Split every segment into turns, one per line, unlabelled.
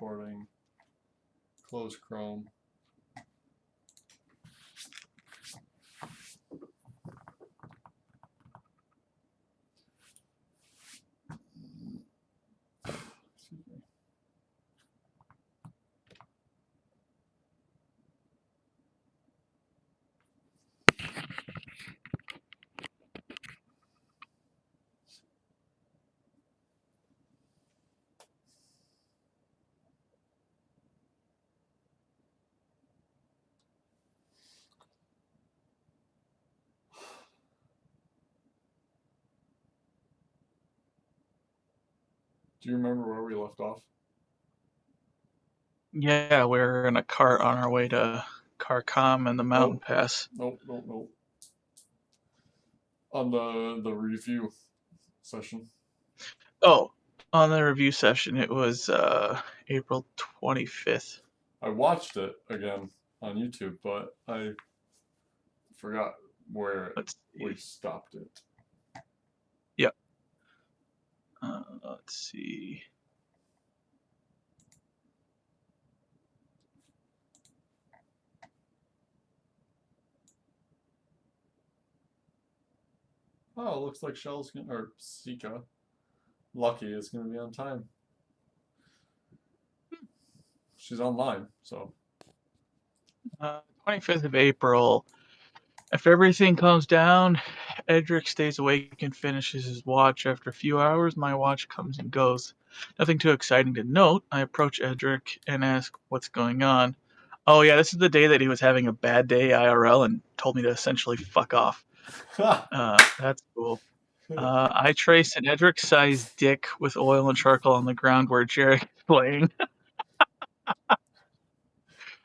recording. Close Chrome. Excuse me. Do you remember where we left off?
Yeah, we're in a cart on our way to Kharkam and the mountain pass.
Nope. On the review session.
Oh, on the review session, it was April 25th.
I watched it again on YouTube, but I forgot where we stopped it.
Yep. Let's see.
Oh, it looks like Shell's gonna, or Sika, Lucky is gonna be on time. She's online, so.
25th of April. If everything calms down, Edric stays awake and finishes his watch. After a few hours, my watch comes and goes. Nothing too exciting to note. I approach Edric and ask what's going on. Oh yeah, this is the day that he was having a bad day IRL and told me to essentially fuck off. That's cool. I trace an Edric-sized dick with oil and charcoal on the ground where Jarek is laying.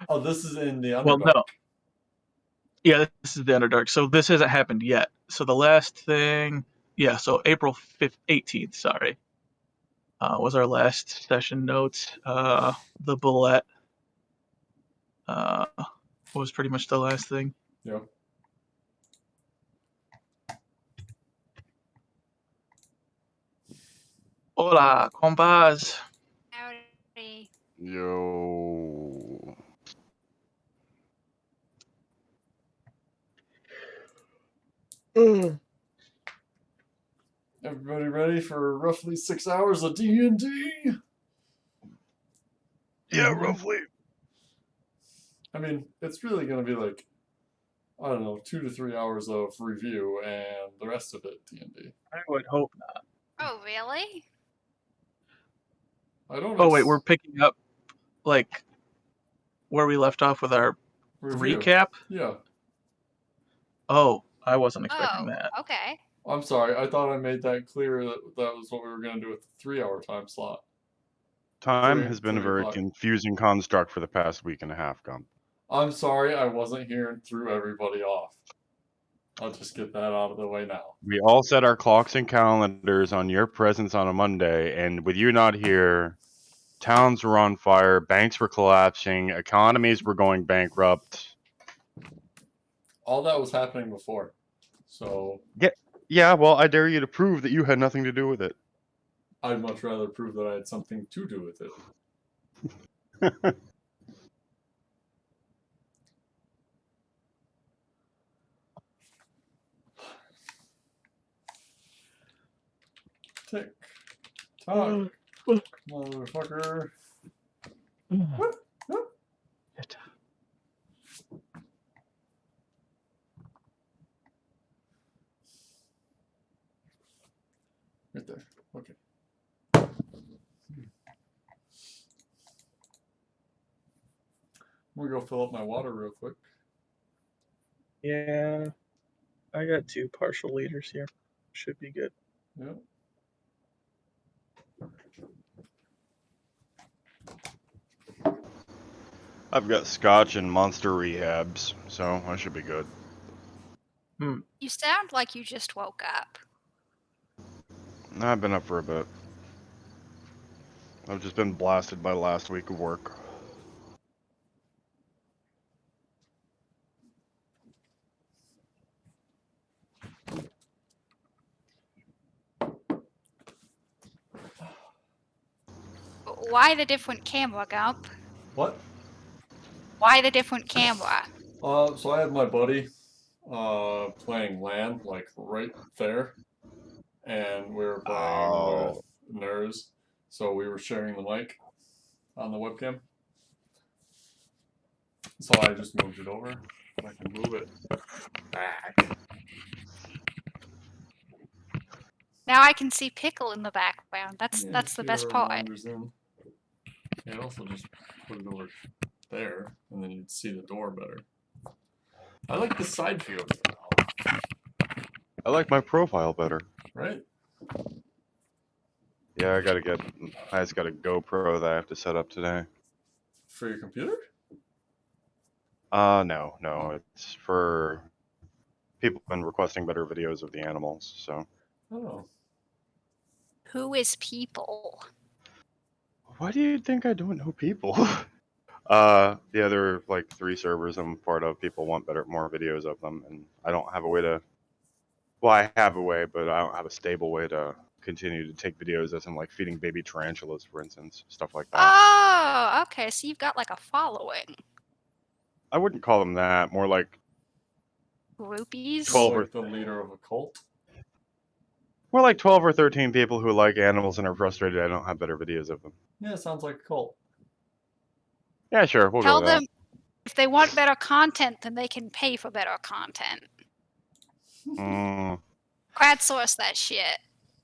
Oh, this is in the Underdark.
Well, no. Yeah, this is the Underdark. So this hasn't happened yet. So the last thing, yeah, so April 18th, sorry, was our last session notes. The bullet was pretty much the last thing.
Yeah.
Hola, compas.
Howdy.
Yo.
Everybody ready for roughly 6 hours of D&D?
Yeah, roughly.
I mean, it's really going to be like, I don't know, 2 to 3 hours of review and the rest of it D&D.
I would hope not.
Oh, really?
I don't.
Oh wait, we're picking up like where we left off with our
review.
recap.
Yeah.
Oh, I wasn't expecting that.
Okay.
I'm sorry. I thought I made that clear that that was what we were going to do with the 3-hour time slot.
Time
Three-
has been a
3
very
o'clock.
confusing construct for the past week and a half, Gump.
I'm sorry. I wasn't here and threw everybody off. I'll just get that out of the way now.
We all set our clocks and calendars on your presence on a Monday, and with you not here, towns were on fire, banks were collapsing, economies were going bankrupt.
All that was happening before. So.
Yeah, well, I dare you to prove that you had nothing to do with it.
I'd much rather prove that I had something to do with it. Tick. Tock. Motherfucker. What? What? Right there. Okay. I'm gonna go fill up my water real quick.
Yeah, I got 2 partial liters here. Should be good.
Yep.
I've got scotch and monster rehabs, so I should be good.
You sound like you just woke up.
I've been up for a bit. I've just been blasted by last week of work.
why the different camera, Gump?
What?
Why the different camera?
So I had my buddy playing LAN, like right there, and we were playing with
Oh.
nerds, so we were sharing the mic on the webcam. So I just moved it over. I can move it back.
Now I can see Pickle in the background. That's
Yeah,
the
Peter
best part.
wanders in. Yeah, I'd also just put it over there, and then you'd see the door better. I like the side view of it now,
I like my profile better.
right?
Yeah, I just got a GoPro that I have to set up today.
For your computer?
No, it's for people who've been requesting better videos of the animals, so.
Oh.
Who is people?
Why do you think I don't know people? The other, like, 3 servers I'm part of, people want more videos of them, and I don't have a way to, well, I have a way, but I don't have a stable way to continue to take videos as I'm, like, feeding baby tarantulas, for instance, stuff like that.
Oh, okay. So you've got like a following.
I wouldn't call them that, more like
Groupies?
12 or
Like the leader of a cult?
More like 12 or 13 people who like animals and are frustrated I don't have better videos of them.
Yeah, sounds like a cult.
Yeah, sure, we'll go
Tell
with that.
them if they want better content, then they can pay for better content.
Mm,
Crowdsource that shit.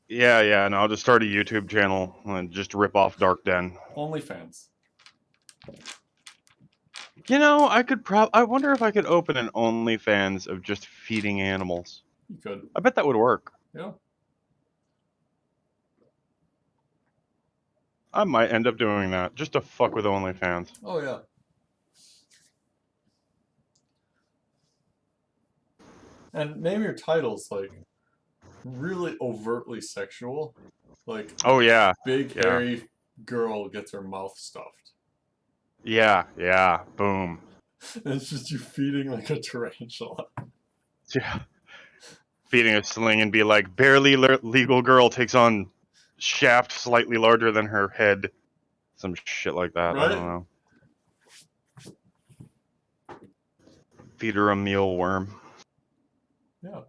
yeah, and I'll just start a YouTube channel and just rip off Dark Den.
OnlyFans.
You know, I wonder if I could open an OnlyFans of just feeding animals.
You could.
I bet that would work.
Yeah.
I might end up doing that, just to fuck with OnlyFans.
Oh, yeah. And name your titles like really overtly sexual. Like,
Oh, yeah,
big
yeah.
hairy girl gets her mouth stuffed.
Yeah, boom.
And it's just you feeding like a tarantula.
Yeah. Feeding a sling and be like, barely legal girl takes on shaft slightly larger than her head. Some shit like that, I
Right?
don't know. Feed her a mealworm.
Yeah.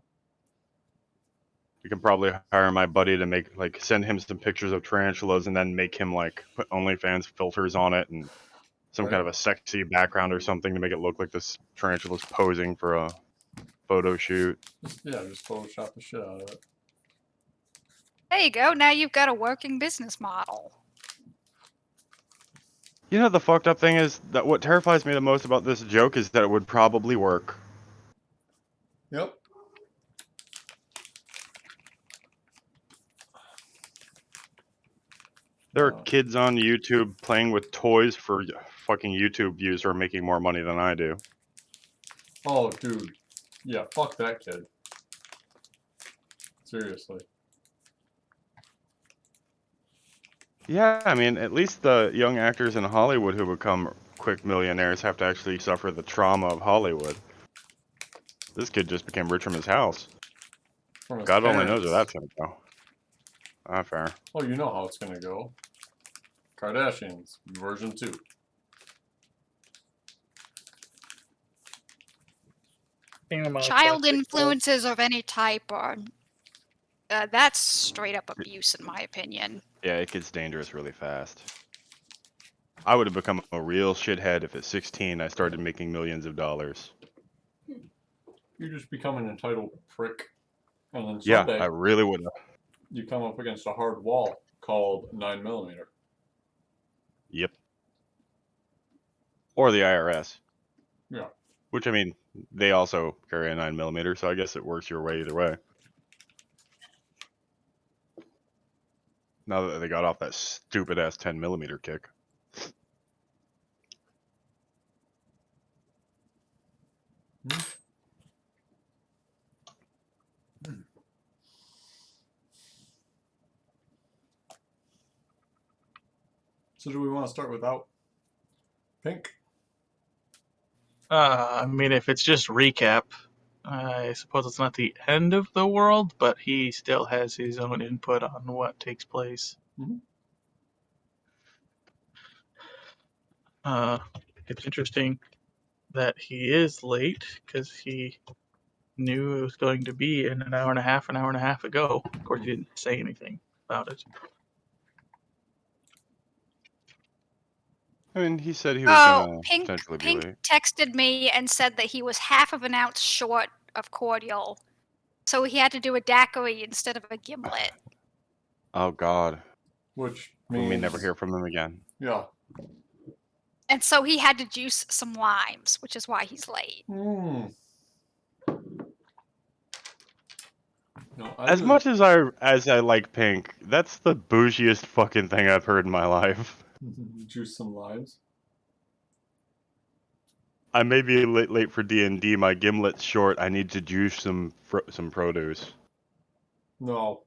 You can probably hire my buddy to send him some pictures of tarantulas and then make him like put OnlyFans filters on it and some kind of a sexy background or something to make it look like this tarantula's posing for a photo shoot.
Just Photoshop the shit out of it.
There you go. Now you've got a working business model.
You know, the fucked up thing is that what terrifies me the most about this joke is that it would probably work.
Yep.
There are kids on YouTube playing with toys for fucking YouTube views who are making more money than I do.
Oh, dude. Yeah, fuck that kid. Seriously.
Yeah, I mean, at least the young actors in Hollywood who become quick millionaires have to actually suffer the trauma of Hollywood. This kid just became rich from his house.
From his
God only
parents.
knows where that's gonna go. Ah, fair.
Oh, you know how it's gonna go. Kardashians, version 2.
Child influences of any type are that's straight up abuse, in my opinion.
Yeah, it gets dangerous really fast. I would have become a real shithead if at 16 I started making millions of dollars.
You just become an entitled prick. And then
Yeah,
someday
I really would have.
you come up against a hard wall called 9mm.
Yep. Or the IRS.
Yeah.
Which, I mean, they also carry a 9mm, so I guess it works your way either way. Now that they got off that stupid ass 10mm kick.
So do we want to start without Pink?
I mean, if it's just recap, I suppose it's not the end of the world, but he still has his own input on what takes place.
Mm-hmm.
It's interesting that he is late because he knew it was going to be in an hour and a half ago. Of course, he didn't say anything about it.
I mean, he said he was
Oh,
gonna
Pink
potentially be
Pink
late.
texted me and said that he was half of an ounce short of cordial, so he had to do a daiquiri instead of a gimlet.
Oh God,
Which
we may never
means,
hear from him again.
yeah.
And so he had to juice some limes, which is why he's late.
No,
As much as I like Pink, that's the bougiest fucking thing I've heard in my life.
juice some limes.
I may be late for D&D. My gimlet's short. I need to juice some produce.
No.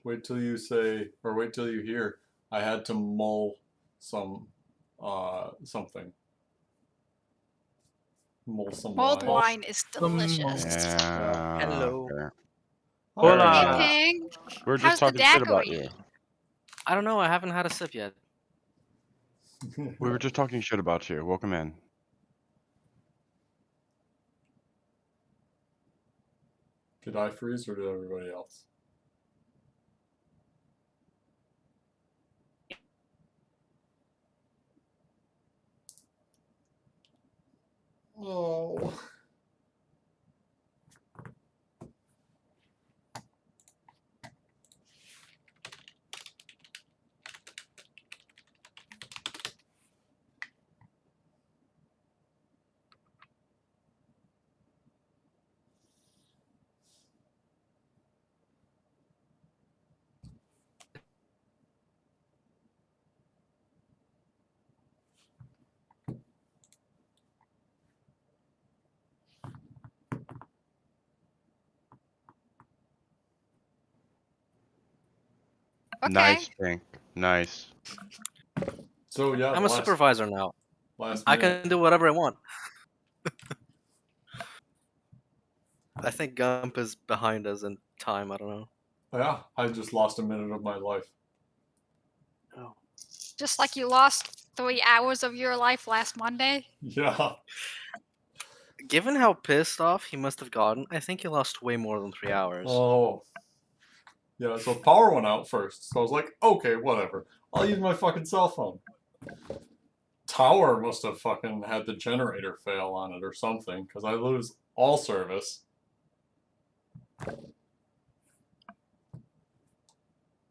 Wait till you say, or wait till you hear. I had to mull something. Mull some
Mulled
limes.
wine is delicious.
Yeah.
Hello.
Okay.
Hey,
Hola.
Pink.
We're just
How's the
talking shit about you.
daiquiri?
I don't know. I haven't had a sip yet.
We were just talking shit about you. Welcome in.
Did I freeze or did everybody else? Oh.
Okay.
Nice, Pink. Nice.
So yeah,
I'm a supervisor now.
last
I
minute.
can do whatever I want. I think Gump is behind us in time. I don't know.
Yeah, I just lost a minute of my life.
Oh.
Just like you lost 3 hours of your life last Monday.
Yeah.
Given how pissed off he must have gotten, I think he lost way more than 3 hours.
Oh. Yeah, so power went out first. So I was like, okay, whatever. I'll use my fucking cell phone. Tower must have fucking had the generator fail on it or something, because I lose all service.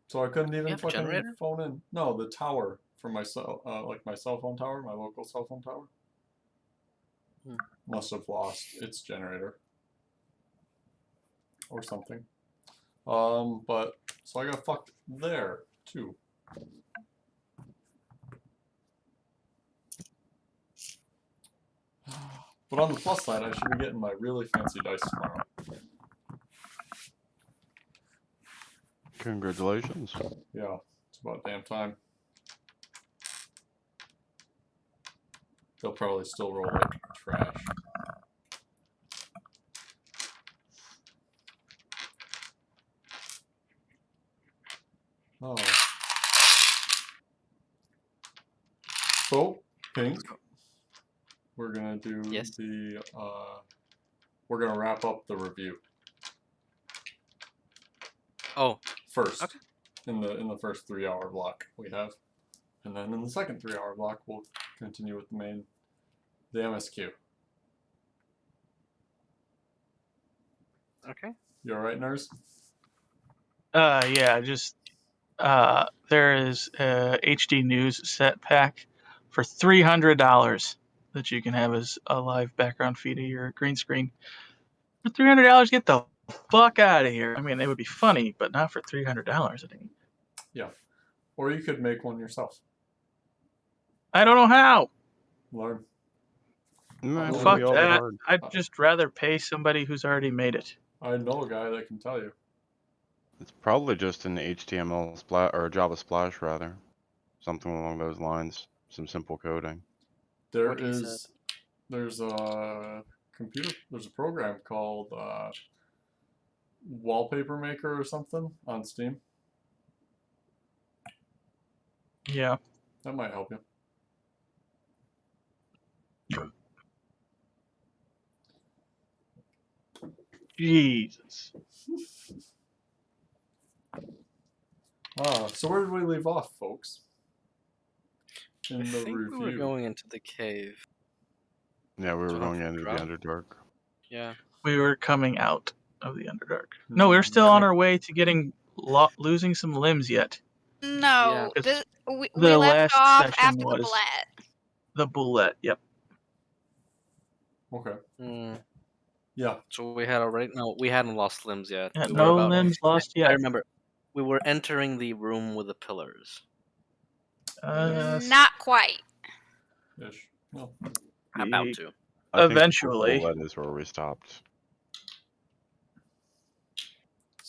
So I couldn't even
have a
fucking
generator?
phone in. No, the tower for my cell, like my cell phone tower, my local cell phone tower, must have lost its generator or something. But so I got fucked there too. But on the plus side, I should be getting my really fancy dice tomorrow.
Congratulations.
Yeah, it's about damn time. They'll probably still roll like trash. Oh. So, Pink, we're gonna do
Yes.
the we're gonna wrap up the review
Oh,
first.
Okay.
In the first 3 hour block we have. And then in the second 3 hour block we'll continue with the MSQ.
okay.
You alright, nurse?
Yeah, just there is a HD News set pack for $300 that you can have as a live background feed of your green screen. For $300, get the fuck out of here. I mean, it would be funny, but not for $300. It ain't.
Yeah. Or you could make one yourself.
I don't know how.
Learn.
Man,
Oh,
Fuck
we all get
that.
hard.
I'd just rather pay somebody who's already made it.
I know a guy that can tell you.
It's probably just an HTML splash or a Java splash rather, something along those lines. Some simple coding.
What he said.
There's a there's a program called Wallpaper Maker or something on Steam.
Yeah.
That might help you.
Jesus.
So where did we leave off, folks?
I
In the
think we were
review.
going into the cave.
Yeah, we were
Turn off
going
the
into the
drop.
Underdark.
Yeah.
We were coming out of the Underdark. No, we were still on our way to getting losing some limbs yet.
No,
Yeah.
we
The
left
last
off
session
after the
was
bullet.
the bullet. Yep.
Okay.
Hmm.
Yeah.
So we had already we hadn't lost limbs yet.
Yeah,
We
no
were about.
limbs lost
I
yet.
remember. We were entering the room with the pillars.
Not quite.
Ish. Well,
About to.
I think
Eventually.
that is where we stopped.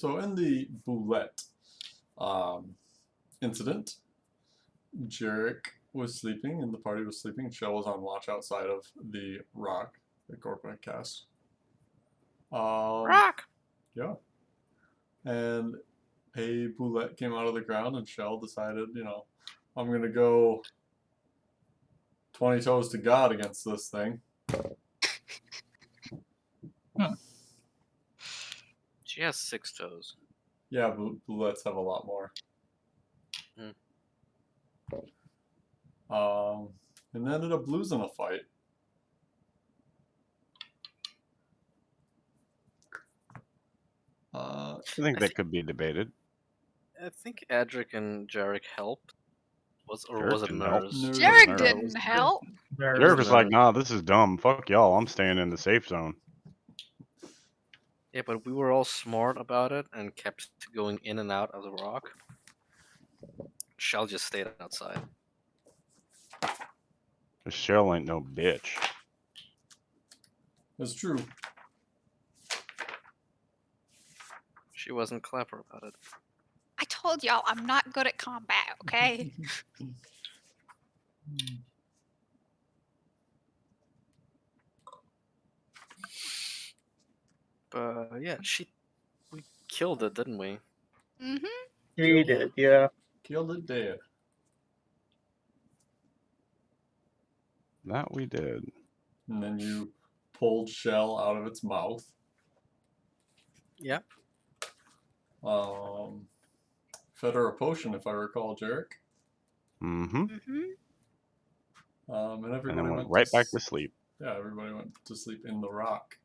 so in the boulette incident, Jarek was sleeping and the party was sleeping. Shell was on watch outside of the rock that Gorpa had cast.
Rock.
Yeah. And a boulette came out of the ground and Shell decided, I'm going to go 20 toes to God against this thing.
She has 6 toes.
Yeah, boulettes have a lot more. And they ended up losing a fight.
I think that could be debated.
I think Edric and Jarek helped. Was
Jarek
it
didn't help.
Nurs?
Nurs.
Jarek
Nurs.
didn't help.
Jarek was like, nah, this is dumb. Fuck y'all. I'm staying in the safe zone.
Yeah, but we were all smart about it and kept going in and out of the rock. Shell just stayed outside.
This Shell ain't no bitch.
That's true.
She wasn't clever about it.
I told y'all I'm not good at combat, okay?
But yeah, we killed it, didn't we?
Mm-hmm.
He did, yeah.
Killed it dead.
That we did.
And then you pulled Shell out of its mouth.
Yep.
Fed her a potion, if I recall, Jarek.
Mm-hmm.
Mm-hmm.
And everybody
And then went right back to sleep.
Yeah, everybody went to sleep in the rock.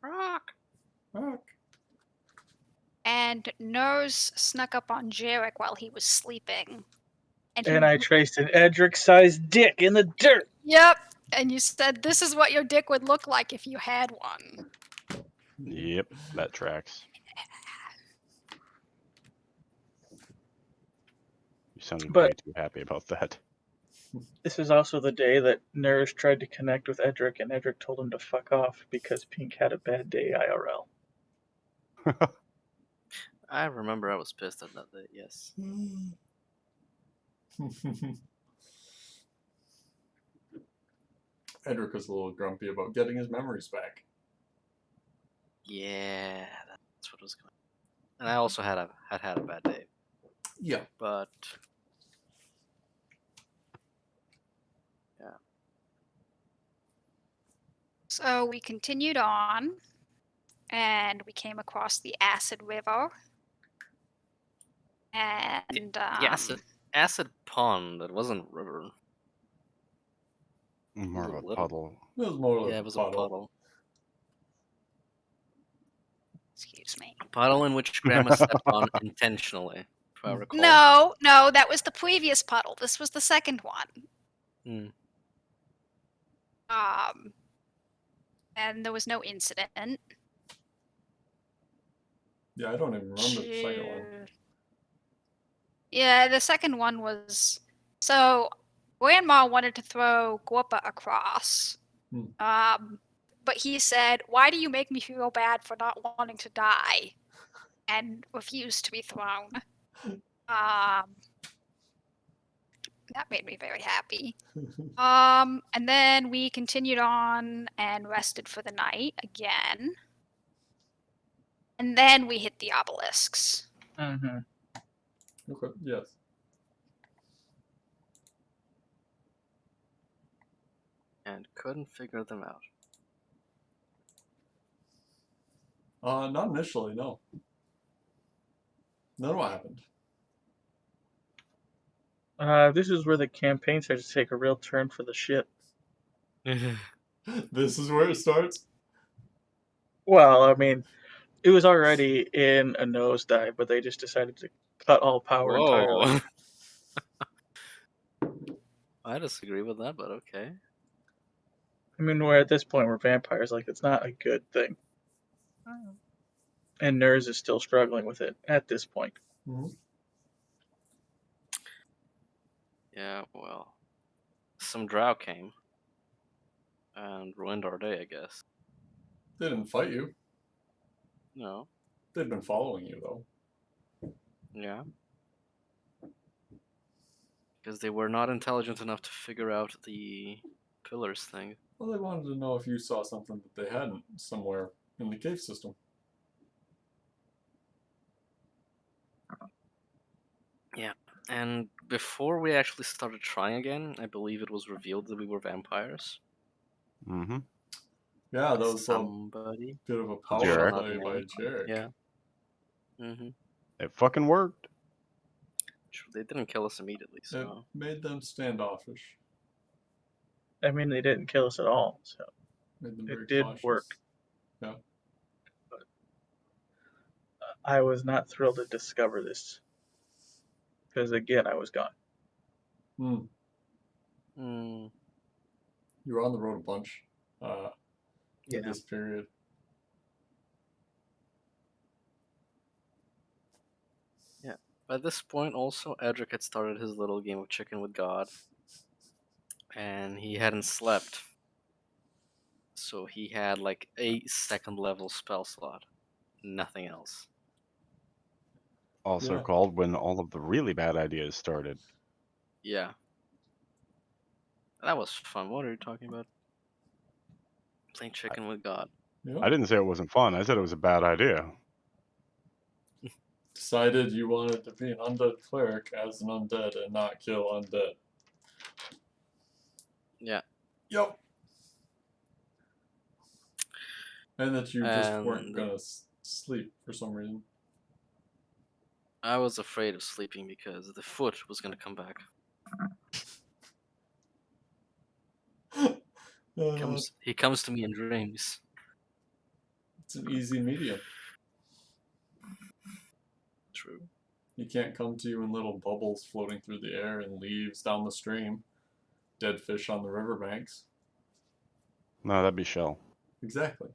Rock.
Rock.
And Nurs snuck up on Jarek while he was sleeping.
And I traced an Edric-sized dick in the dirt.
Yep. And you said this is what your dick would look like if you had one.
Yep, that tracks. You sounded way too happy about that.
This is also the day that Nurs tried to connect with Edric, and Edric told him to fuck off because Pink had a bad day IRL.
I remember I was pissed at that day, yes.
Edric was a little grumpy about getting his memories back.
Yeah, that's what was going on. And I also had a bad day.
Yeah.
But yeah.
So we continued on, and we came across the Acid River. And
the acid pond. It wasn't a river.
More of a puddle.
It was more like
it was a puddle.
Excuse me.
A puddle in which Grandma stepped on intentionally, if I recall.
No, that was the previous puddle. This was the second one. And there was no incident.
Yeah, I don't even remember the second one.
Yeah, the second one was... So, Grandma wanted to throw Gorpa across. But he said, "Why do you make me feel bad for not wanting to die?" And refused to be thrown. That made me very happy. And then we continued on and rested for the night again. And then we hit the obelisks.
Mm-hmm.
Okay, yes.
And couldn't figure them out.
Not initially, no. Then what happened?
This is where the campaign starts to take a real turn for the shit.
This is where it starts?
Well, I mean, it was already in a nosedive, but they just decided to cut all power entirely.
Whoa. I disagree with that, but okay.
I mean, we're at this point where vampires, like, it's not a good thing. And Nurs is still struggling with it at this point.
Mm-hmm.
Yeah, well, some drow came and ruined our day, I guess.
They didn't fight you.
No.
They've been following you, though.
Yeah. Because they were not intelligent enough to figure out the pillars thing.
Well, they wanted to know if you saw something that they hadn't somewhere in the cave system.
Yeah. And before we actually started trying again, I believe it was revealed that we were vampires.
Mm-hmm.
Yeah, that was a
Somebody.
bit of a
Who
power
shall
Jarek.
not
play
be
by
named.
Jarek.
Yeah. Mm-hmm.
It fucking worked.
They didn't kill us immediately,
It
so.
made them standoffish.
I mean, they didn't kill us at all, so
Made them very
it did
cautious.
work.
Yeah.
I was not thrilled to discover this. Because, again, I was gone.
Hmm.
Hmm.
You were on the road a bunch
Yeah.
at this period.
Yeah. By this point, also, Edric had started his little game of chicken with God. And he hadn't slept. So he had like a second level spell slot. Nothing else.
Also
Yeah.
called when all of the really bad ideas started.
Yeah. That was fun. What are you talking about? Playing chicken with God.
Yeah.
I didn't say it wasn't fun. I said it was a bad idea.
Decided you wanted to be an undead cleric as an undead and not kill undead.
Yeah.
Yep. And that you just weren't
And
gonna sleep for some reason.
I was afraid of sleeping because the foot was gonna come back. He comes to me in dreams.
It's an easy medium.
True.
He can't come to you in little bubbles floating through the air and leaves down the stream. Dead fish on the riverbanks.
No, that'd be Shell.
Exactly.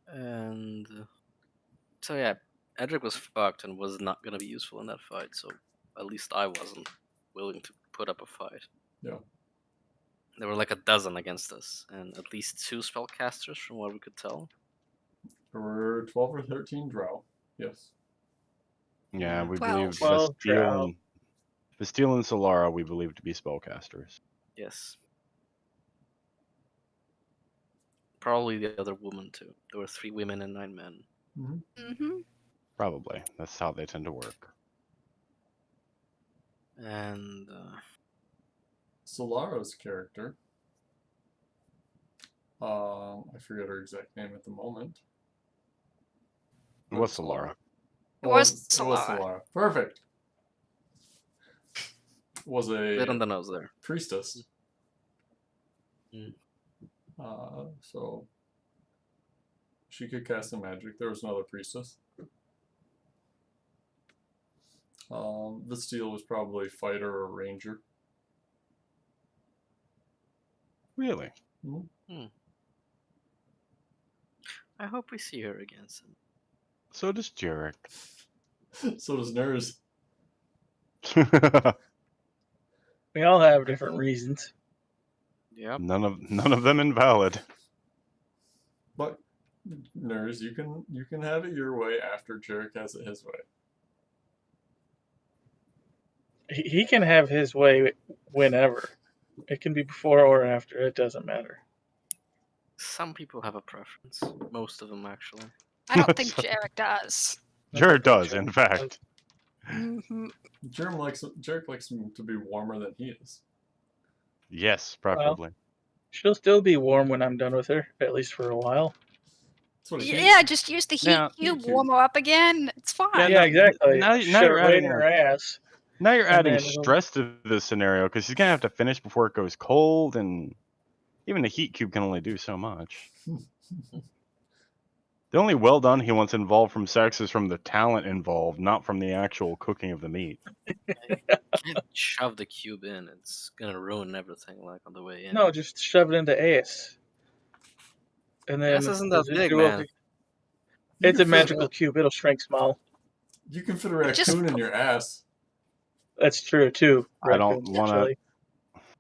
And so yeah, Edric was fucked and was not gonna be useful in that fight. So at least I wasn't willing to put up a fight.
Yeah.
There were like a dozen against us, and at least 2 spellcasters, from what we could tell.
There were 12 or 13 drow. Yes.
Yeah, we
12.
believed
12
Vesteel and Solara we believed to be spellcasters.
Yes. Probably the other woman too. There were 3 women and 9 men.
Mm-hmm.
Probably. That's how they tend to work.
And
Solara's character. I forget her exact name at the moment.
It was Solara.
It was
It was
Solara.
Solara. Perfect. Was
bit on
a
the nose there.
priestess.
Mm.
So she could cast some magic. There was another priestess. The steel was probably fighter or ranger.
Really?
I hope we see her again soon.
So does Jarek.
So does Nurs.
We all have different reasons.
Yep.
None of them invalid.
But Nurs, you can have it your way after Jarek has it his way.
He can have his way whenever. It can be before or after. It doesn't matter.
Some people have a preference. Most of them, actually.
I don't think Jarek does.
Jarek does, in fact.
Mm-hmm.
Jarek likes him to be warmer than he is.
Yes, preferably.
She'll still be warm when I'm done with her, at least for a while.
That's what he
Yeah, just use the heat
Now-
cube, warm her up again. It's fine.
Yeah,
Yeah,
no,
exactly.
now
Shove
you're
it right
adding
in her ass.
Now you're
And
adding
then it'll-
stress to this scenario because she's gonna have to finish before it goes cold, and even the heat cube can only do so much. The only well done he wants involved from sex is from the talent involved, not from the actual cooking of the meat.
Can't shove the cube in. It's gonna ruin everything like on the way in.
No, just shove it into ass. And then
Ass isn't that big,
residual-
man.
It's a magical cube. It'll shrink small.
You can fit a
Just
raccoon in your ass.
That's true too.
I don't
raccoons,
wanna-
actually.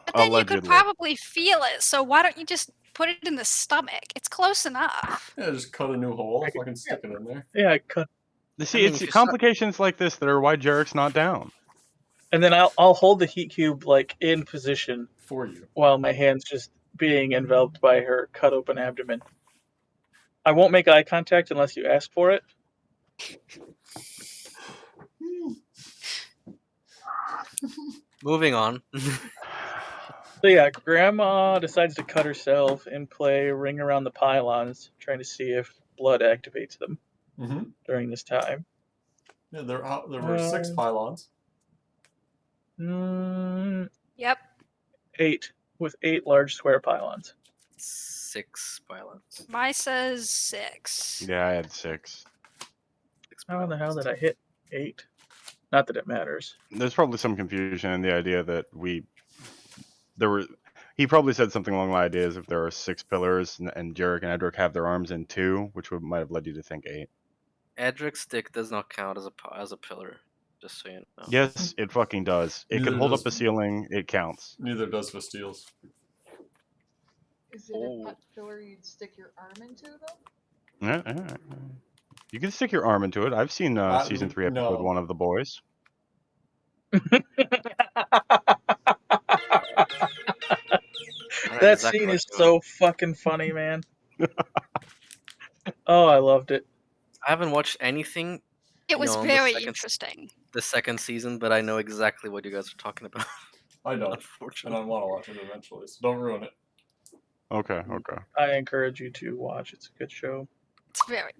But then you could
Allegedly.
probably feel it, so why don't you just put it in the stomach? It's close enough.
Yeah, just cut a new hole.
I can-
Fucking stick it in there.
Yeah, I cut.
See,
mean,
it's
if you
complications like this that are why Jarek's not down.
And then I'll hold the heat cube like in position
For you.
while my hand's just being enveloped by her cut open abdomen. I won't make eye contact unless you ask for it.
Moving on.
So yeah, Grandma decides to cut herself in play, ring around the pylons, trying to see if blood activates them
Mm-hmm.
during this time.
Yeah, there were 6 pylons.
Yep.
8 with 8 large square pylons.
6 pylons.
Mine says 6.
Yeah, I had 6.
6
How in the hell
pylons.
did I hit 8? Not that it matters.
There's probably some confusion in the idea that he probably said something along the ideas if there are 6 pillars and Jarek and Edric have their arms in 2, which might have led you to think 8.
Edric's stick does not count as a pillar, just so you know.
Yes, it fucking does. It
Neither
can hold
does-
up a ceiling. It counts.
Neither does Vastiles.
Is it a pot pillar you'd stick your arm into, though?
Yeah. You can stick your arm into it. I've seen season 3, episode
no.
1 of The Boys.
I know
That
exactly
scene
what
is
you're doing.
so fucking funny, man. Oh, I loved it.
I haven't watched anything.
It was
on
very interesting.
The second season, but I know exactly what you guys are talking about.
I don't. And
Unfortunately.
I want to watch it eventually, so don't ruin it.
Okay.
I encourage you to watch. It's a good show.
It's very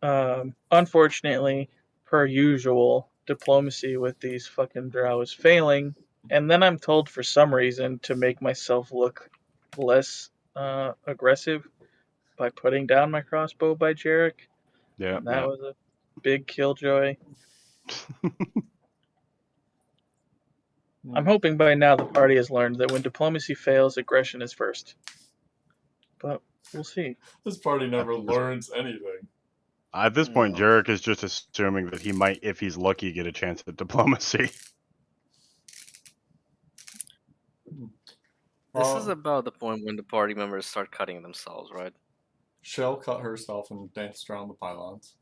good.
Unfortunately, per usual, diplomacy with these fucking drow is failing, and then I'm told for some reason to make myself look less aggressive by putting down my crossbow by Jarek.
Yeah.
And that was a big killjoy. I'm hoping by now the party has learned that when diplomacy fails, aggression is first. But we'll see.
This party never learns anything.
At this point,
No.
Jarek is just assuming that he might, if he's lucky, get a chance at diplomacy.
This is about the point when the party members start cutting themselves, right?
Shell cut herself and danced around the pylons.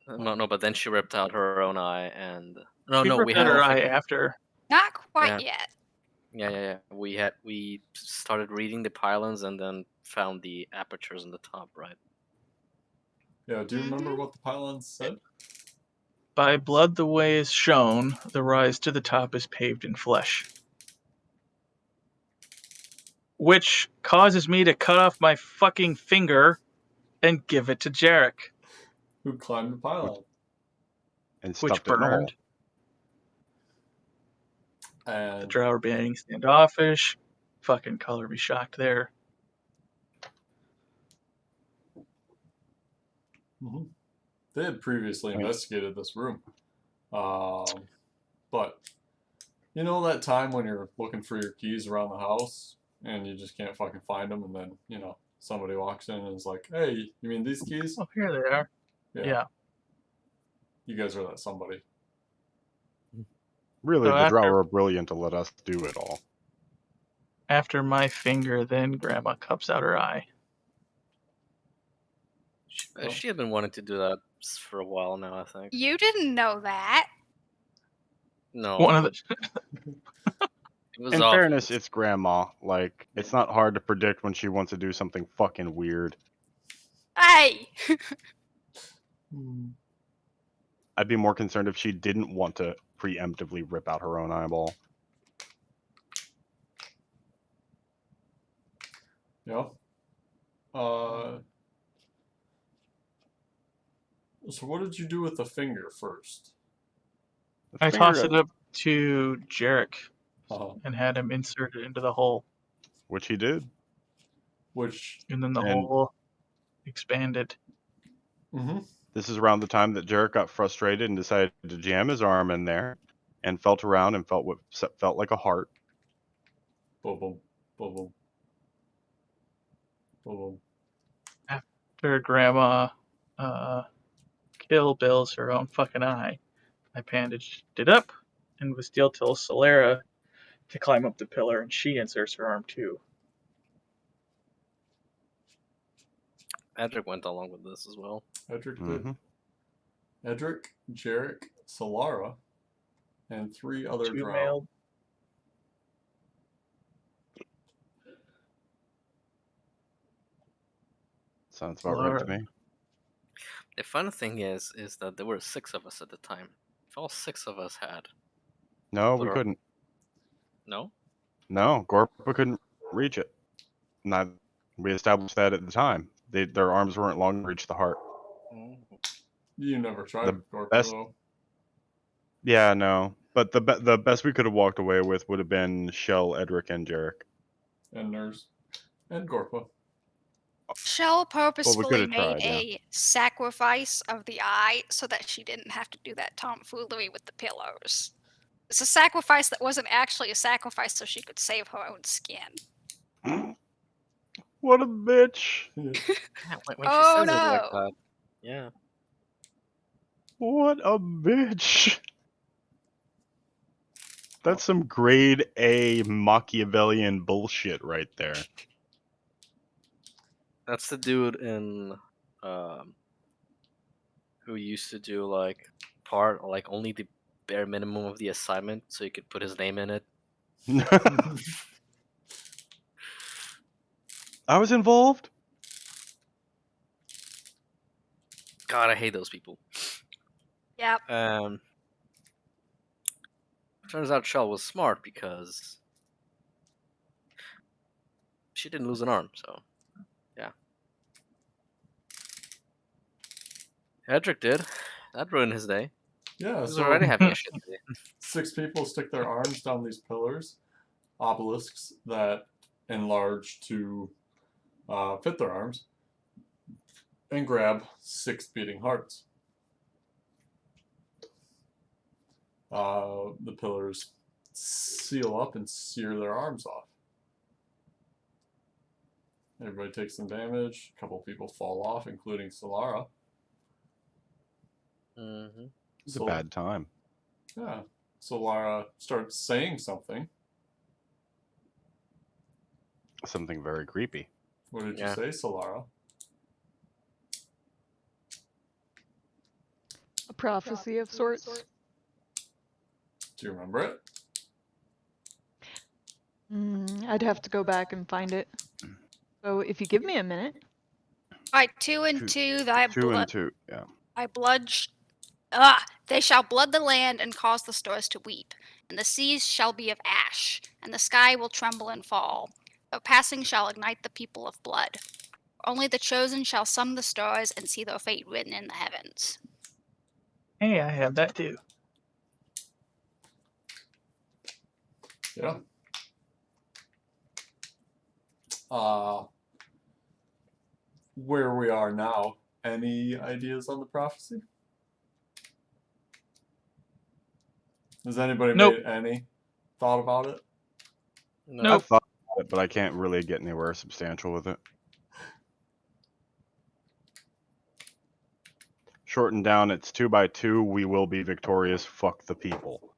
No, but then she ripped out her own eye, and
She
we
ripped
had
out her
a
eye
freaking-
after.
Not quite
Yeah.
yet.
Yeah. We started reading the pylons and then found the apertures in the top, right?
Yeah, do you remember what the pylons said?
By blood the way is shown, the rise to the top is paved in flesh. Which causes me to cut off my fucking finger and give it to Jarek,
Who climbed the pylon?
And
which
stuffed it in a hole.
burned. The
And
drow are being standoffish. Fucking color be shocked there.
they had previously investigated this room. But you know that time when you're looking for your keys around the house and you just can't fucking find them, and then, you know, somebody walks in and is like, "Hey, you mean these keys?"
Oh, here they are. Yeah.
You guys are that somebody.
Really,
So
the drow
after-
are brilliant to let us do it all.
After my finger, then Grandma cups out her eye.
She had been wanting to do that for a while now, I think.
You didn't know that.
No,
One of the
it was
In
obvious.
fairness, it's Grandma. Like, it's not hard to predict when she wants to do something fucking weird.
Hey!
I'd be more concerned if she didn't want to preemptively rip out her own eyeball.
Yeah. So what did you do with the finger first?
I
Finger
tossed
got-
it up to Jarek
Uh-huh.
and had him insert it into the hole,
which he did.
Which.
and then the
And-
hole expanded.
Mm-hmm.
This is around the time that Jarek got frustrated and decided to jam his arm in there, and felt around and felt what felt like a heart.
Boom, boom, boom, boom, boom, boom.
After Grandma Kill Bill's her own fucking eye, I bandaged it up and Bastille tells Solera to climb up the pillar, and she inserts her arm too.
Edric went along with this as well.
Edric did.
Mm-hmm.
Edric, Jarek, Solara, and 3 other
Two
drow.
male.
Sounds about right to
Laura.
me.
The fun thing is that there were 6 of us at the time. If all 6 of us had,
No,
Put
we
our-
couldn't.
no,
No, Gorpa couldn't reach it. Not. We established that at the time. Their arms weren't long to reach the heart.
You never tried
The
Gorpa,
best-
though.
Yeah, no. But the best we could have walked away with would have been Shell, Edric, and Jarek.
And Nurse. And Gorpa.
Shell purposefully
have
made
tried, yeah.
a sacrifice of the eye so that she didn't have to do that tomfoolery with the pillows. It's a sacrifice that wasn't actually a sacrifice so she could save her own skin.
What a bitch!
Yeah, when
Oh,
she says it like
no.
that, yeah.
What a bitch! That's some grade A Machiavellian bullshit right there.
That's the dude in who used to do like only the bare minimum of the assignment so he could put his name in it.
I was involved.
God, I hate those people.
Yep.
Turns out Shell was smart because she didn't lose an arm, so yeah. Edric did. That ruined his day.
Yeah,
He was
so
already having a shit day.
6 people stick their arms down these pillars, obelisks that enlarge to fit their arms, and grab 6 beating hearts. The pillars seal up and sear their arms off. Everybody takes some damage. A couple people fall off, including Solara.
Mm-hmm.
It's a bad time.
Yeah. Solara starts saying something.
Something very creepy.
What did you
Yeah.
say, Solara?
A prophecy of sorts.
Do you remember it?
I'd have to go back and find it. So if you give me a minute.
Alright, 2 and 2, thy
2
blood.
and 2, yeah.
They shall blood the land and cause the stars to weep, and the seas shall be of ash, and the sky will tremble and fall. Their passing shall ignite the people of blood. Only the chosen shall sum the stars and see their fate written in the heavens.
Hey, I have that too.
Yeah. Where we are now, any ideas on the prophecy? Has anybody
Nope.
made any thought about it?
No.
Nope.
I've thought about it, but I can't really get anywhere substantial with it. Shortened down, it's 2 by 2. We will be victorious. Fuck the people.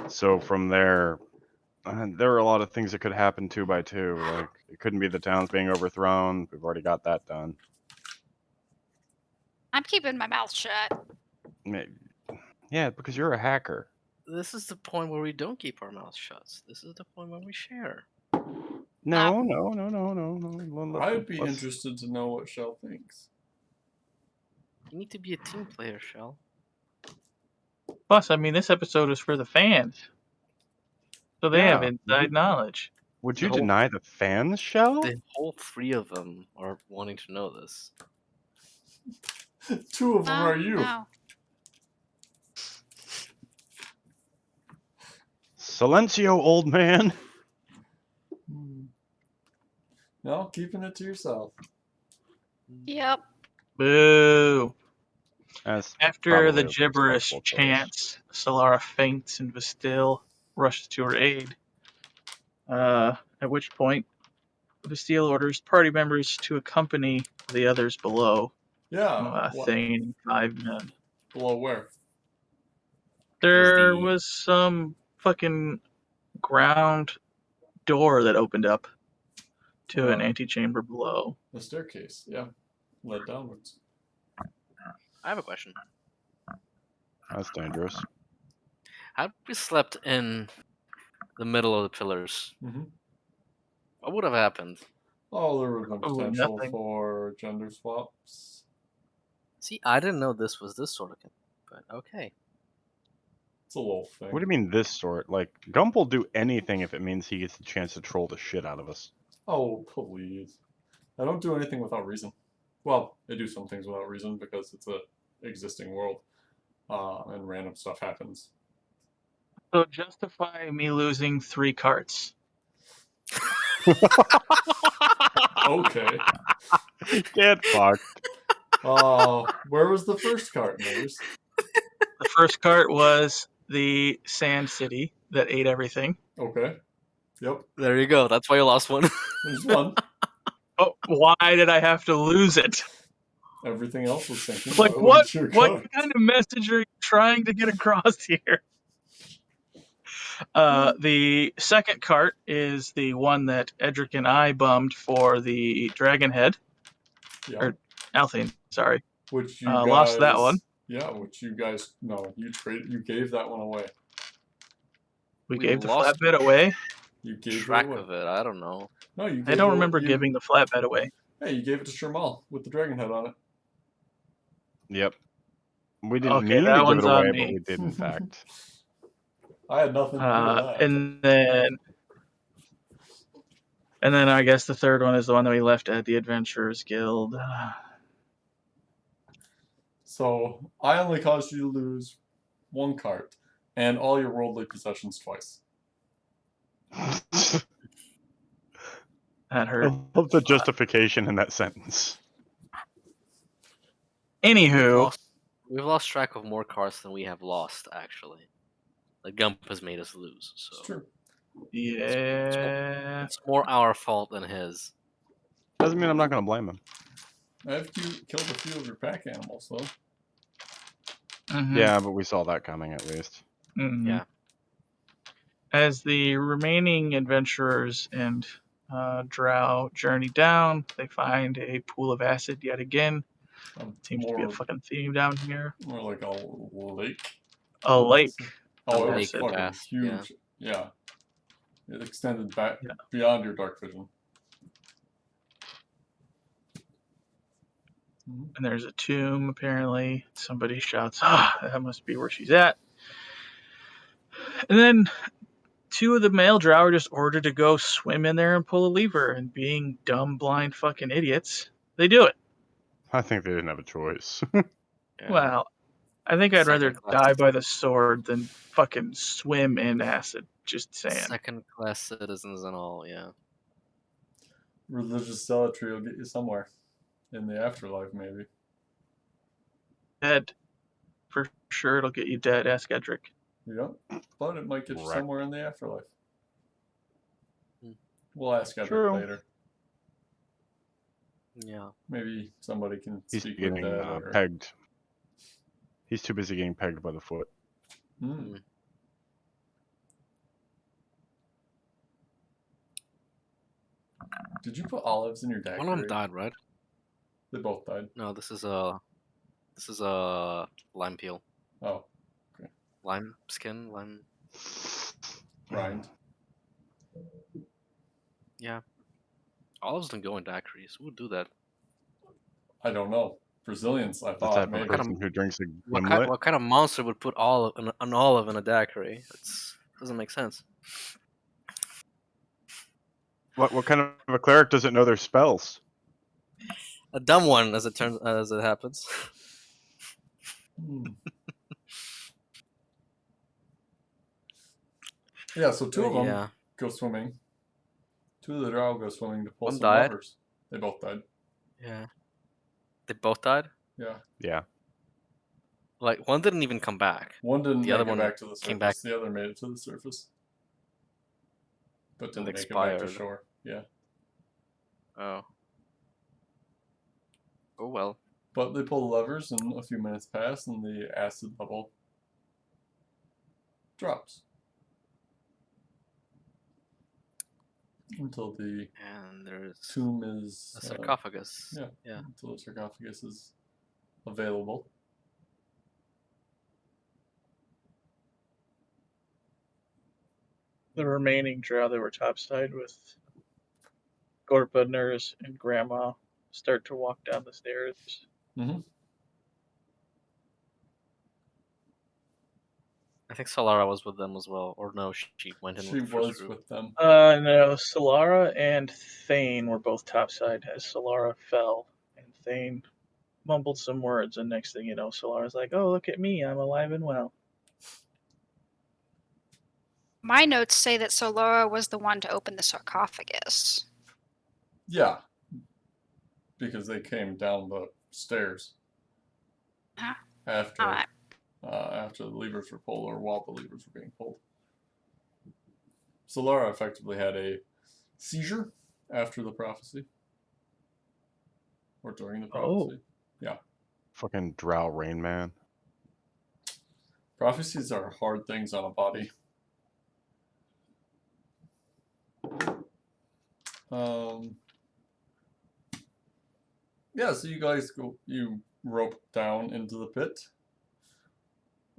So from there, there are a lot of things that could happen 2 by 2. Like it couldn't be the towns being overthrown. We've already got that done.
I'm keeping my mouth shut.
Yeah, because you're a hacker.
This is the point where we don't keep our mouths shut. This is the point when we share.
No.
I'd be
Let's-
interested to know what Shell thinks.
You need to be a team player, Shell.
Plus, I mean, this episode is for the fans, so they have inside knowledge.
Would
The
you
whole-
deny the fans shell?
The whole 3 of them are wanting to know this.
2 of them are you.
No.
Silencio, old man.
No, keeping it to yourself.
Yep.
Boo.
That's
After the
probably a
gibberish
respectable choice.
chants, Solara faints and Bastille rushes to her aid. At which point, Bastille orders party members to accompany the others below.
Yeah. What?
Thane and 5 men.
Below where?
There was some fucking ground door that opened up to an antechamber below.
The staircase. Yeah. Led downwards.
I have a question.
That's dangerous.
Had we slept in the middle of the pillars,
Mhm.
what would have happened?
Oh, there would have been
Probably
potential
nothing.
for gender swaps.
See, I didn't know this was this sort of thing, but okay.
It's a little thing.
What do you mean this sort? Like, Gump will do anything if it means he gets the chance to troll the shit out of us.
Oh, please. I don't do anything without reason. Well, I do some things without reason because it's a existing world. And random stuff happens.
So justify me losing 3 carts.
Okay.
Get fucked.
Where was the first cart, Nurse?
The first cart was the Sand City that ate everything.
Okay. Yep.
There you go. That's why you lost one.
There's one.
Oh, why did I have to lose it?
Everything else was sinking.
Like,
Why
what
wouldn't your cart?
kind of message are you trying to get across here? The second cart is the one that Edric and I bummed for the Dragon Head.
Yeah.
Or Althane, sorry.
Which you
Lost that one.
Yeah, which you guys you gave that one away.
We
We
gave the
lost
flatbed away.
You gave
Track
it away.
of it. I don't know.
No, you gave
I don't
it,
remember giving the flatbed away.
Hey, you gave it to Shermal with the dragon head on it.
Yep. We didn't
Okay,
mean
that
to give
one's
it
on
away,
me.
but we did, in fact.
I had nothing to do with that.
And then I guess the third one is the one that we left at the Adventurers Guild.
So I only caused you to lose 1 cart and all your worldly possessions twice.
That hurt.
I love the justification in that sentence.
Anywho,
We've lost track of more cards than we have lost, actually. The Gump has made us lose, so
It's true.
yeah.
it's more our fault than his.
Doesn't mean I'm not going to blame him.
I've killed a few of your pack animals, though.
Mhm.
Yeah, but we saw that coming at least.
Mhm.
Yeah.
As the remaining adventurers and Drow journey down, they find a pool of acid yet again. Seems to be a fucking theme down here.
More like a lake.
A lake.
Oh,
of
it was
acid.
fucking
Acid,
huge. Yeah. It extended back
Yeah.
beyond your dark vision.
And there's a tomb, apparently. Somebody shouts, that must be where she's at. And then 2 of the male drow are just ordered to go swim in there and pull a lever. And being dumb, blind fucking idiots, they do it.
I think they didn't have a choice.
Yeah.
Well, I think I'd rather
Second class.
die by the sword than fucking swim in acid. Just saying.
Second-class citizens and all, yeah.
Religious zealotry will get you somewhere. In the afterlife, maybe.
Dead. For sure it'll get you dead, ask Edric.
Yep. But it might get you
Right.
somewhere in the afterlife.
Hmm.
We'll ask Edric
True.
later.
Yeah.
Maybe somebody can
He's
speak
getting
with that. Or...
pegged. He's too busy getting pegged by the foot.
Hmm. Did you put olives in your daiquiri?
One of them died, right?
They both died.
No, this is a lime peel.
Oh,
Lime skin, lime.
rind.
Yeah. Olives don't go in daiquiris. Who would do that?
I don't know. Brazilians, I
The
thought
type
maybe.
of person who drinks a
What
gimlet.
kind of monster would put an olive in a daiquiri? It doesn't make sense.
What kind of a cleric doesn't know their spells?
A dumb one, as it happens.
Hmm. Yeah, so two of them
Yeah.
go swimming. Two of the drow go swimming to pull
One
some
died.
levers. They both died.
Yeah. They both died?
Yeah.
Yeah.
Like, one didn't even come back.
One didn't
The
make
other
it
one
back to the
came
surface.
back
The other made it to the surface. But
and
didn't make it back to
expired.
shore. Yeah.
Oh. Oh well.
But they pull the levers and a few minutes pass and the acid level drops. Until the
And there's
tomb is
a sarcophagus.
yeah. Until the sarcophagus is available.
The remaining drow that were topside with Gorpa, Nurse, and Grandma start to walk down the stairs.
Mm-hmm.
I think Solara was with them as well. Or no, she went in
She
with the first
was
group.
with them.
No, Solara and Thane were both topside as Solara fell, and Thane mumbled some words, and next thing you know, Solara's like, "Oh, look at me, I'm alive and well."
My notes say that Solara was the one to open the sarcophagus.
Yeah. Because they came down the stairs
Huh.
after
Alright.
after the levers were pulled, or while the levers were being pulled. Solara effectively had a seizure after the prophecy. Or during the prophecy. Yeah.
Fucking drow rain man.
Prophecies are hard things on a body. Yeah, so you guys you rope down into the pit.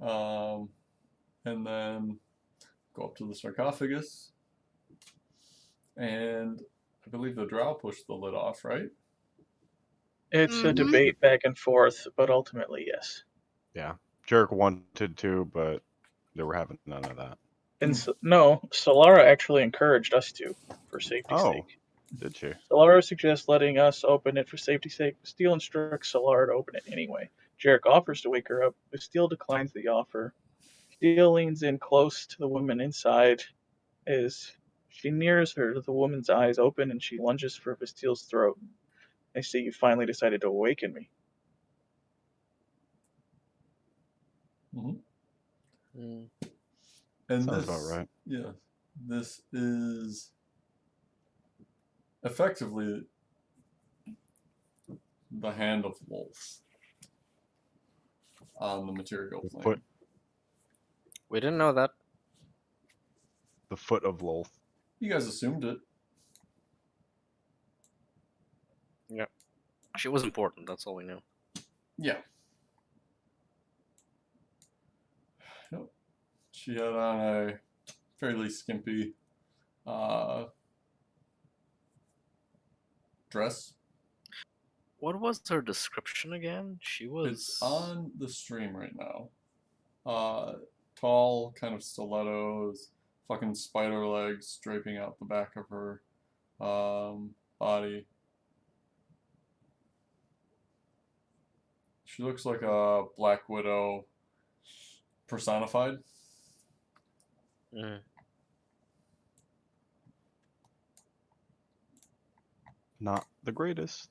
And then go up to the sarcophagus. And I believe the drow pushed the lid off, right?
It's a
Mhm.
debate back and forth, but ultimately, yes.
Yeah. Jerk wanted to, but they were having none of that.
And no, Solara actually encouraged us to, for safety's
Oh,
sake.
did she?
Solara suggests letting us open it for safety's sake. Steel instructs Solara to open it anyway. Jarek offers to wake her up, but Steel declines the offer. Steel leans in close to the woman inside as she nears her. The woman's eyes open and she lunges for Bastile's throat. I see you finally decided to awaken me.
Mm-hmm.
Mm.
And
Sounds
this,
about right.
Yeah, this is effectively the hand of Wolf on the material
The
plane.
foot.
We didn't know that.
The foot of Lolth.
You guys assumed it.
Yeah. She was important, that's all we knew.
Yeah. Yep. She had on a fairly skimpy dress.
What was her description again? She was.
It's on the stream right now. Tall, kind of stilettos, fucking spider legs draping out the back of her body. She looks like a Black Widow personified.
Mm.
Not the greatest.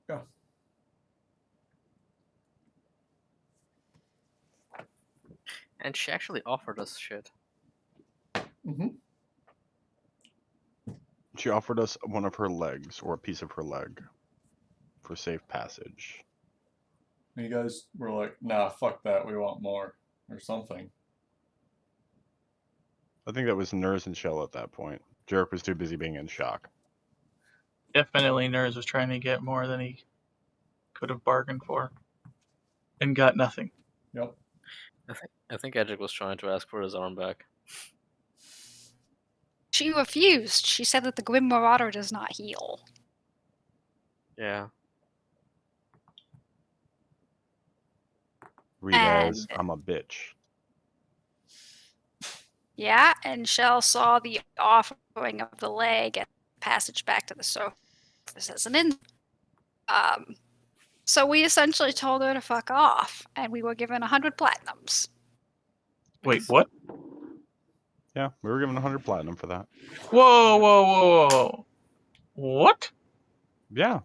Yeah.
And she actually offered us shit.
Mm-hmm.
She offered us one of her legs, or a piece of her leg, for safe passage.
And you guys were like, nah, fuck that, we want more. Or something.
I think that was Nurse and Shell at that point. Jerk was too busy being in shock.
Definitely Nurse was trying to get more than he could have bargained for. And got nothing.
Yep.
I think Edric was trying to ask for his arm back.
She refused. She said that the Grim Marauder does not heal.
Yeah.
Read as, I'm a bitch.
Yeah, and Shell saw the offer of the leg and passage back to the surface as an in. So we essentially told her to fuck off, and we were given 100 platinums.
Wait, what?
Yeah, we were given 100 platinum for that.
Whoa, whoa, whoa, whoa. What?
Yeah,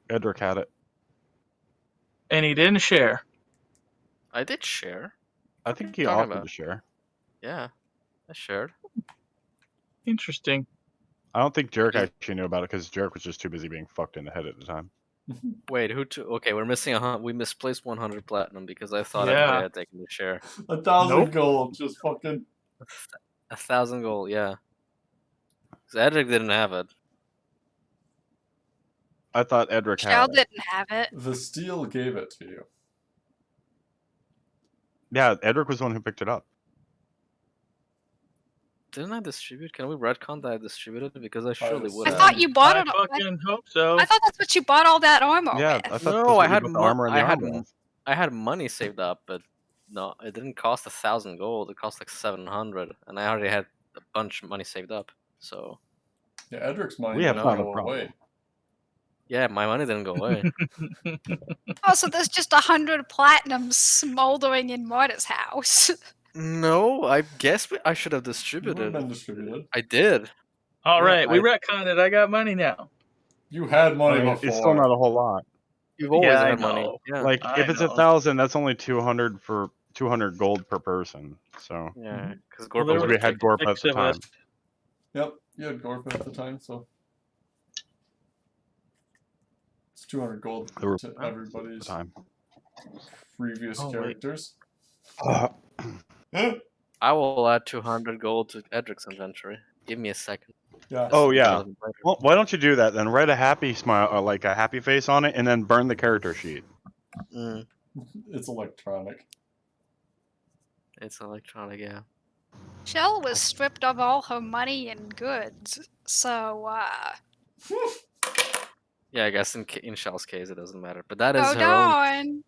Edric had it.
And he didn't share.
I did share.
I
What are
think
you
he
talking
offered
about?
to share.
Yeah, I shared.
Interesting.
I don't think Jarek
He-
actually knew about it because Jarek was just too busy being fucked in the head at the time.
Wait, who took? Okay, we're missing we misplaced 100 platinum because I thought
Yeah.
everybody had taken the share.
1,000
Nope.
gold, just fucking.
1,000 gold, yeah. Because Edric didn't have it.
I thought Edric
Shell
had it.
didn't have it.
The steel gave it to you.
Yeah, Edric was the one who picked it up.
Didn't I distribute? Can we retcon that I distributed it? Because I surely would
I
have.
thought you bought
I
it.
fucking hope so.
I thought that's what you bought all that armor
Yeah,
with.
I thought
No,
that's what
I
you
had
bought the armor and the arm with.
I had money saved up, but no, it didn't cost 1,000 gold. It cost like 700, and I already had a bunch of money saved up. So
Yeah, Edric's money
We have
didn't
found a
go
problem.
away.
yeah, my money didn't go away.
Oh, so there's just 100 platinum smoldering in Marta's house.
No, I guess I should have
It would have
distributed.
been distributed.
I did.
All
Yeah,
right, we retconned it. I got money now.
You had money before.
It's still not a whole lot.
You've always
Yeah, I
had money.
know.
Yeah.
Like,
I
if it's
know.
1,000, that's only 200 for 200 gold per person. So,
Yeah, because
Well,
Gorpa
there
because
would
we
have
had
taken.
Gorp at
6
the
of us.
time.
Yep, you had Gorp at the time, so it's 200 gold
There were
to
at the
everybody's
time.
previous
Oh, wait.
characters.
I will add 200 gold to Edric's inventory. Give me a second.
Yeah.
Oh,
This
yeah.
doesn't matter.
Well, why don't you do that then? Write a happy smile, or like a happy face on it, and then burn the character sheet.
Mm,
It's electronic.
it's electronic, yeah.
Shell was stripped of all her money and goods, so
Yeah, I guess in Shell's case it doesn't matter, but that is
oh
her own.
darn.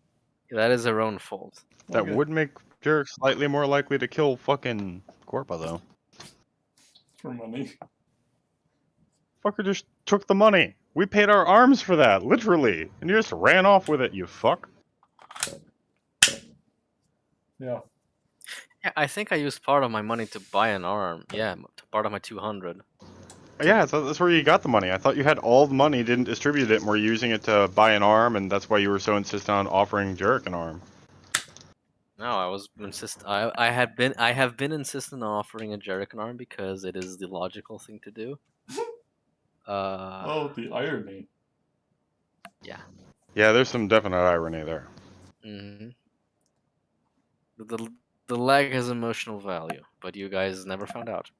That is her own fault.
That
Okay.
would make Jarek slightly more likely to kill fucking Gorpa, though.
For money.
Fucker just took the money. We paid our arms for that, literally. And you just ran off with it, you fuck.
Yeah.
Yeah, I think I used part of my money to buy an arm. Yeah, part of my 200.
Yeah, so that's where you got the money. I thought you had all the money, didn't distribute it, and were using it to buy an arm, and that's why you were so insistent on offering Jarek an arm.
No, I was I have been insistent on offering a Jericho arm because it is the logical thing to do.
Oh, the irony.
Yeah.
Yeah, there's some definite irony there.
Mm-hmm. The leg has emotional value, but you guys never found out.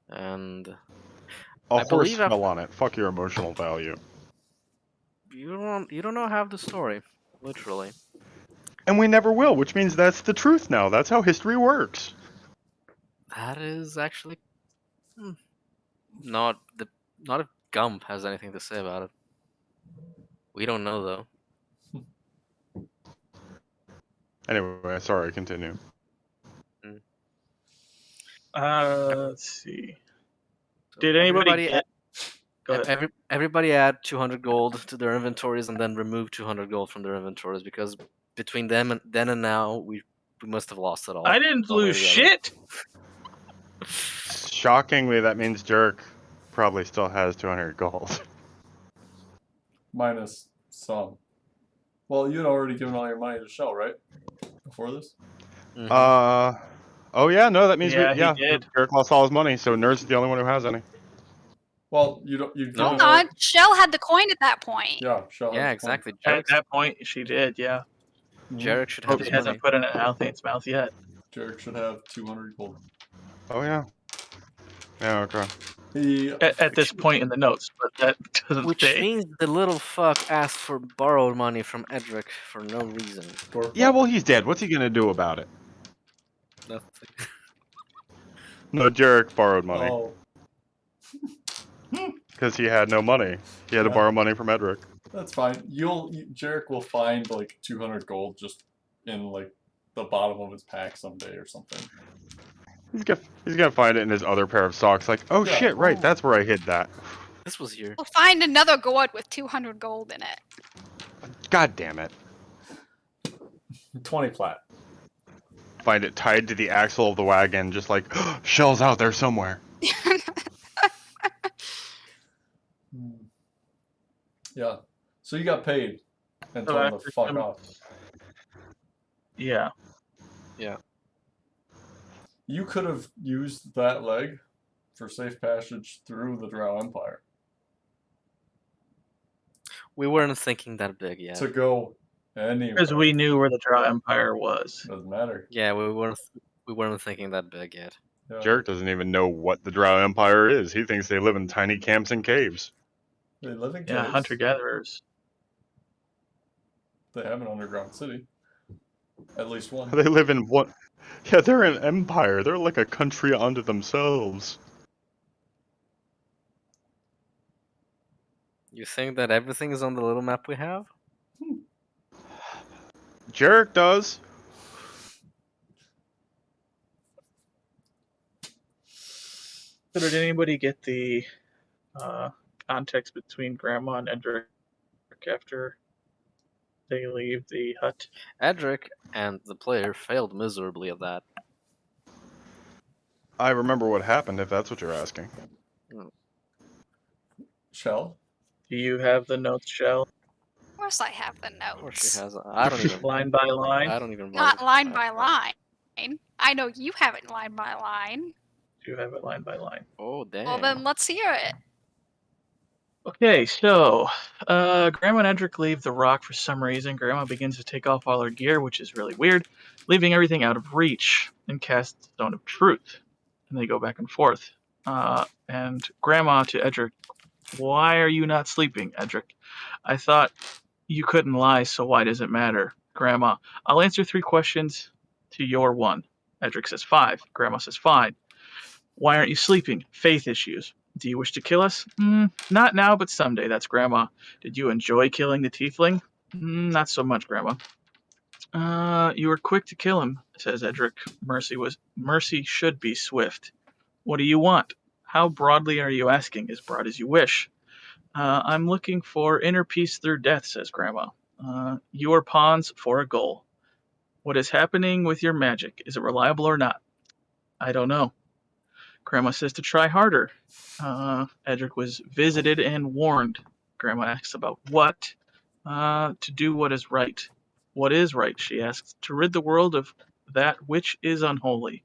And
A
I
horse
believe
fell on it. Fuck your emotional value.
you don't know half the story, literally.
And we never will, which means that's the truth now. That's how history works.
That is actually not if Gump has anything to say about it. We don't know though.
Anyway, sorry, continue.
Let's see.
So
Did anybody
everybody
get? Go ahead.
everybody add 200 gold to their inventories and then remove 200 gold from their inventories because between them and then and now we must have lost it all.
I didn't
one way or
lose
the other.
shit.
Shockingly, that means Jarek probably still has 200 gold.
Minus some. Well, you'd already given all your money to Shell, right? Before this?
Mhm.
Oh yeah, no, that means
Yeah, he did.
Jarek lost all his money, so Nerd's the only one who has any.
Well, you don't. You've
No.
given
Hold
all.
on, Shell had the coin at that point.
Yeah, Shell.
Yeah,
has
exactly.
At that point, she did. Yeah.
Jarek should
But
have
he
his
hasn't
money.
put it in Althene's mouth yet.
Jarek should have 200 gold.
Oh yeah. Yeah, okay.
He.
At this point in the notes, but that doesn't
Which
say.
means the little fuck asked for borrowed money from Edric for no reason.
Yeah, well, he's dead. What's he gonna do about it?
Nothing.
No, Jarek borrowed money
Oh.
because he had no money. He had to
Yeah.
borrow money from Edric.
That's fine. Jarek will find like 200 gold just in like the bottom of his pack someday or something.
He's gonna find it in his other pair of socks. Like, oh
Yeah.
shit, right, that's where I hid that.
This was here.
We'll find another gourd with 200 gold in it.
God damn it.
20 flat.
Find it tied to the axle of the wagon, just like shells out there somewhere.
Yeah. So you got paid and
So
told him to
after
fuck
some-
off.
Yeah.
Yeah.
You could have used that leg for safe passage through the Drow Empire
We weren't thinking that big yet.
to go anywhere.
Because we knew where the Drow Empire was.
Doesn't matter.
Yeah, we weren't thinking that big yet.
Yeah.
Jarek doesn't even know what the Drow Empire is. He thinks they live in tiny camps and caves.
They live in
Yeah,
caves.
hunter-gatherers.
They have an underground city. At least one.
They live in what? Yeah, they're an empire. They're like a country unto themselves.
You think that everything is on the little map we have?
Jarek does.
So did anybody get the context between Grandma and Edric after they leave the hut?
Edric and the player failed miserably at that.
I remember what happened, if that's what you're asking.
Shell?
Do you have the notes, Shell?
Of course I have the
Of course
notes.
she has. I don't even.
Line by line?
I don't even.
Not line
I-
by line. I know you have it line by line.
Do you have it line by line?
Oh damn.
Well, then let's hear it.
Okay, so Grandma and Edric leave the rock for some reason. Grandma begins to take off all her gear, which is really weird, leaving everything out of reach, and casts Stone of Truth. And they go back and forth. And Grandma to Edric, why are you not sleeping, Edric? I thought you couldn't lie, so why does it matter? Grandma, I'll answer 3 questions to your 1. Edric says 5. Grandma says fine. Why aren't you sleeping? Faith issues. Do you wish to kill us? Not now, but someday. That's Grandma. Did you enjoy killing the tiefling? Not so much, Grandma. You were quick to kill him, says Edric. Mercy should be swift. What do you want? How broadly are you asking? As broad as you wish. I'm looking for inner peace through death, says Grandma. You are pawns for a goal. What is happening with your magic? Is it reliable or not? I don't know. Grandma says to try harder. Edric was visited and warned. Grandma asks about what? To do what is right. What is right, she asks. To rid the world of that which is unholy.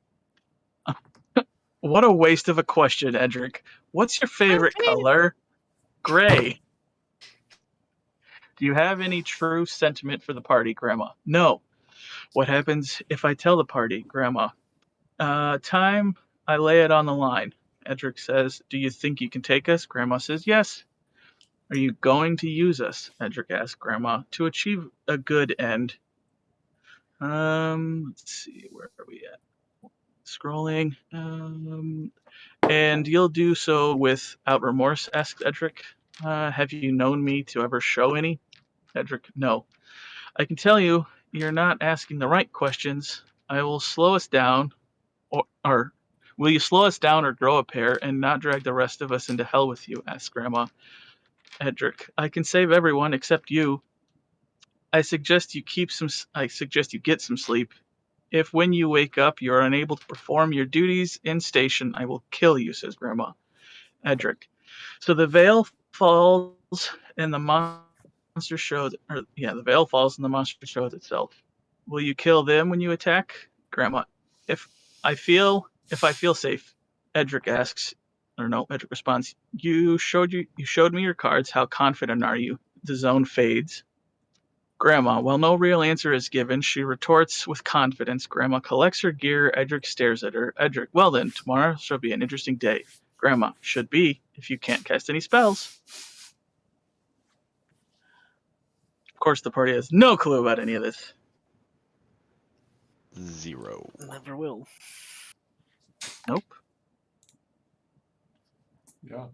What a waste of a question, Edric. What's your favorite color? Gray. Do you have any true sentiment for the party, Grandma? No. What happens if I tell the party, Grandma? Time I lay it on the line. Edric says, do you think you can take us? Grandma says, yes. Are you going to use us? Edric asks Grandma, to achieve a good end. Let's see, where are we at? Scrolling. And you'll do so without remorse? Asks Edric. Have you known me to ever show any? Edric, no. I can tell you, you're not asking the right questions. I will slow us down, or will you slow us down or grow a pair and not drag the rest of us into hell with you? Asks Grandma. Edric, I can save everyone except you. I suggest you get some sleep. If when you wake up you are unable to perform your duties in station, I will kill you, says Grandma. Edric. So the veil falls and the monster shows the veil falls and the monster shows itself. Will you kill them when you attack? Grandma. If I feel safe, Edric asks. Or no, Edric responds, You showed me your cards, how confident are you? The zone fades. Grandma, while no real answer is given, she retorts with confidence. Grandma collects her gear. Edric stares at her. Edric, well then, tomorrow shall be an interesting day. Grandma, should be, if you can't cast any spells. Of course, the party has no clue about any of this.
0.
Never will.
Nope.
Yeah.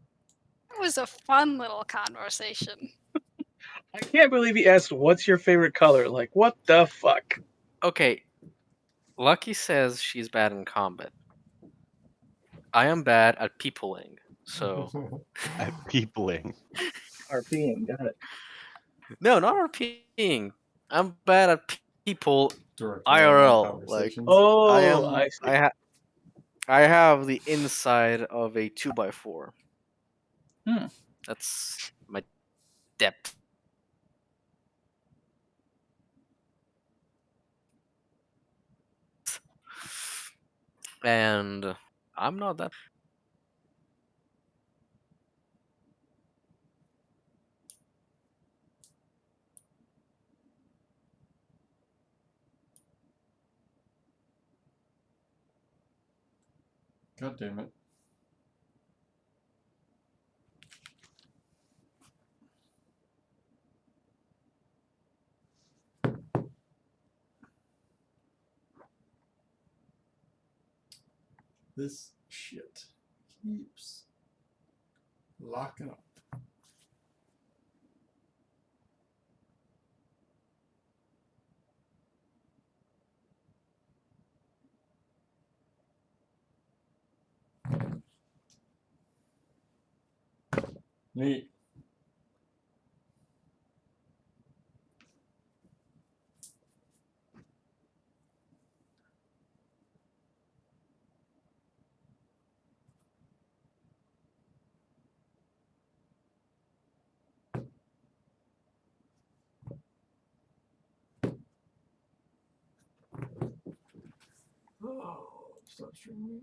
It was a fun little conversation.
I can't believe he asked, what's your favorite color? Like, what the fuck?
Okay, Lucky says she's bad in combat. I am bad at peopling. So
At peopling.
RPing, got it.
no, not RPing. I'm bad at people
Direct one-on-one
IRL. Like
conversations.
Oh, I see.
I have the inside of a 2x4.
Hmm.
That's my depth. And I'm not that.
God damn it. This shit keeps locking up. Neat. Oh, stop streaming.